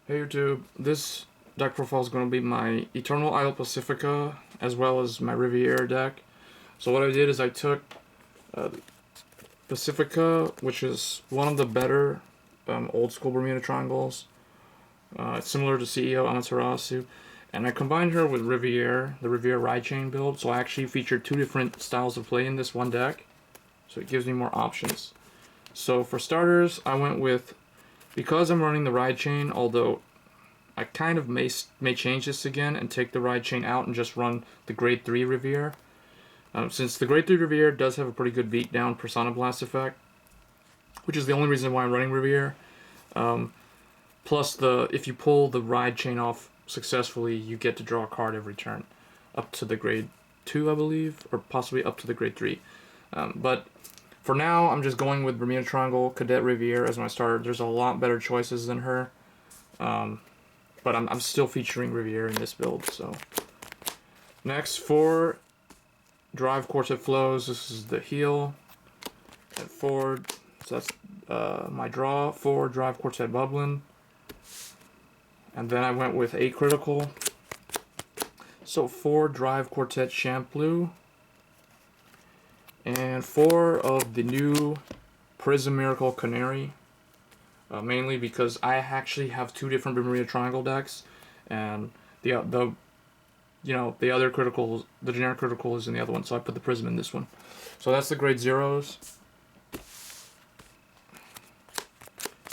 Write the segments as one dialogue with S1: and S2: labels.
S1: Hey YouTube, this deck profile is going to be my Eternal Isle Pacifica as well as my Riviere deck. So what I did is I took Pacifica, which is one of the better old school Bermuda triangles. It's similar to CEO Amaterasu, and I combined her with Riviere, the Riviere ride chain build, so I actually featured two different styles of play in this one deck, so it gives me more options. So for starters, I went with, because I'm running the ride chain, although I kind of may change this again and take the ride chain out and just run the grade 3 Riviere. Since the grade 3 Riviere does have a pretty good beatdown Persona Blast effect, which is the only reason why I'm running Riviere. Plus, if you pull the ride chain off successfully, you get to draw a card every turn, up to the grade 2, I believe, or possibly up to the grade 3. But for now, I'm just going with Bermuda Triangle, Cadet, Riviere as my starter. There's a lot better choices than her, but I'm still featuring Riviere in this build. So next, for Drive Quartet Flows, this is the heal. At 4, so that's my draw. 4 Drive Quartet Bubbling. And then I went with 8 critical. So 4 Drive Quartet Shampoo. And 4 of the new Prism Miracle Canary. Mainly because I actually have 2 different Bermuda Triangle decks, and the other critical, the generic critical is in the other one, so I put the Prism in this one. So that's the grade 0s.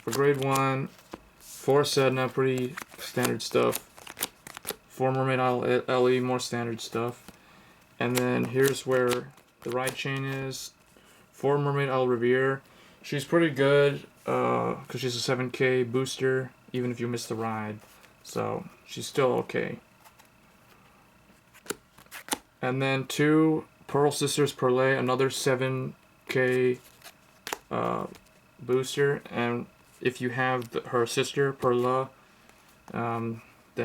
S1: For grade 1, 4 Sedna, pretty standard stuff. 4 Mermaid Isle Elly, more standard stuff. And then here's where the ride chain is. 4 Mermaid Isle Riviere. She's pretty good because she's a 7k booster, even if you miss the ride. So she's still okay. And then 2 Pearl Sisters Perle, another 7k booster. And if you have her sister Perla, then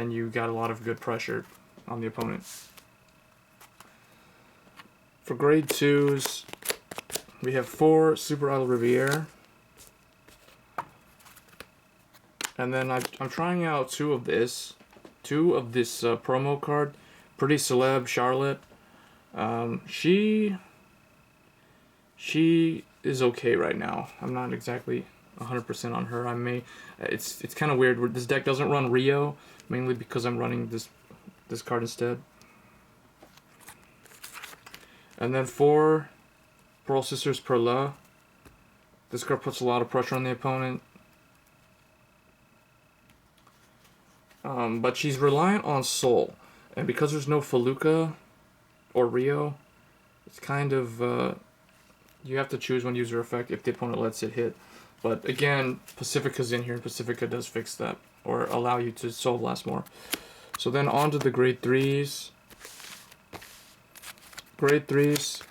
S1: you got a lot of good pressure on the opponent. For grade 2s, we have 4 Super Isle Riviere. And then I'm trying out 2 of this promo card, Pretty Celeb Charlotte. She is okay right now. I'm not exactly 100% on her. It's kind of weird. This deck doesn't run Rio, mainly because I'm running this card instead. And then 4 Pearl Sisters Perla. This card puts a lot of pressure on the opponent. But she's reliant on Soul. And because there's no Feluca or Rio, it's kind of, you have to choose one user effect if the opponent lets it hit. But again, Pacifica's in here, and Pacifica does fix that, or allow you to Soul Blast more. So then on to the grade 3s. Grade 3s,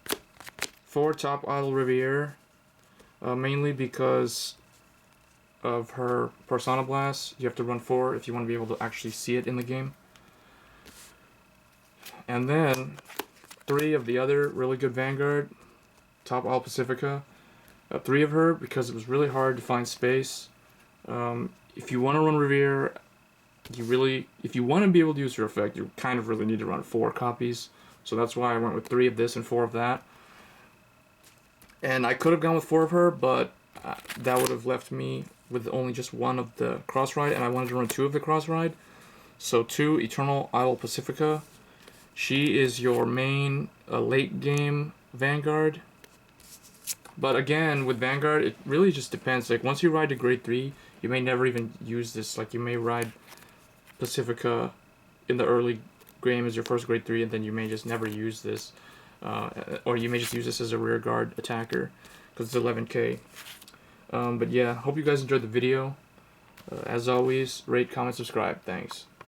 S1: 4 Top Isle Riviere, mainly because of her Persona Blast. You have to run 4 if you want to be able to actually see it in the game. And then 3 of the other really good Vanguard, Top Isle Pacifica. 3 of her because it was really hard to find space. If you want to run Riviere, if you want to be able to use her effect, you kind of really need to run 4 copies. So that's why I went with 3 of this and 4 of that. And I could have gone with 4 of her, but that would have left me with only just 1 of the cross ride, and I wanted to run 2 of the cross ride. So 2 Eternal Isle Pacifica. She is your main late game Vanguard. But again, with Vanguard, it really just depends. Like, once you ride to grade 3, you may never even use this. Like, you may ride Pacifica in the early game as your first grade 3, and then you may just never use this. Or you may just use this as a rear guard attacker, because it's 11k. But yeah, hope you guys enjoyed the video. As always, rate, comment, subscribe. Thanks.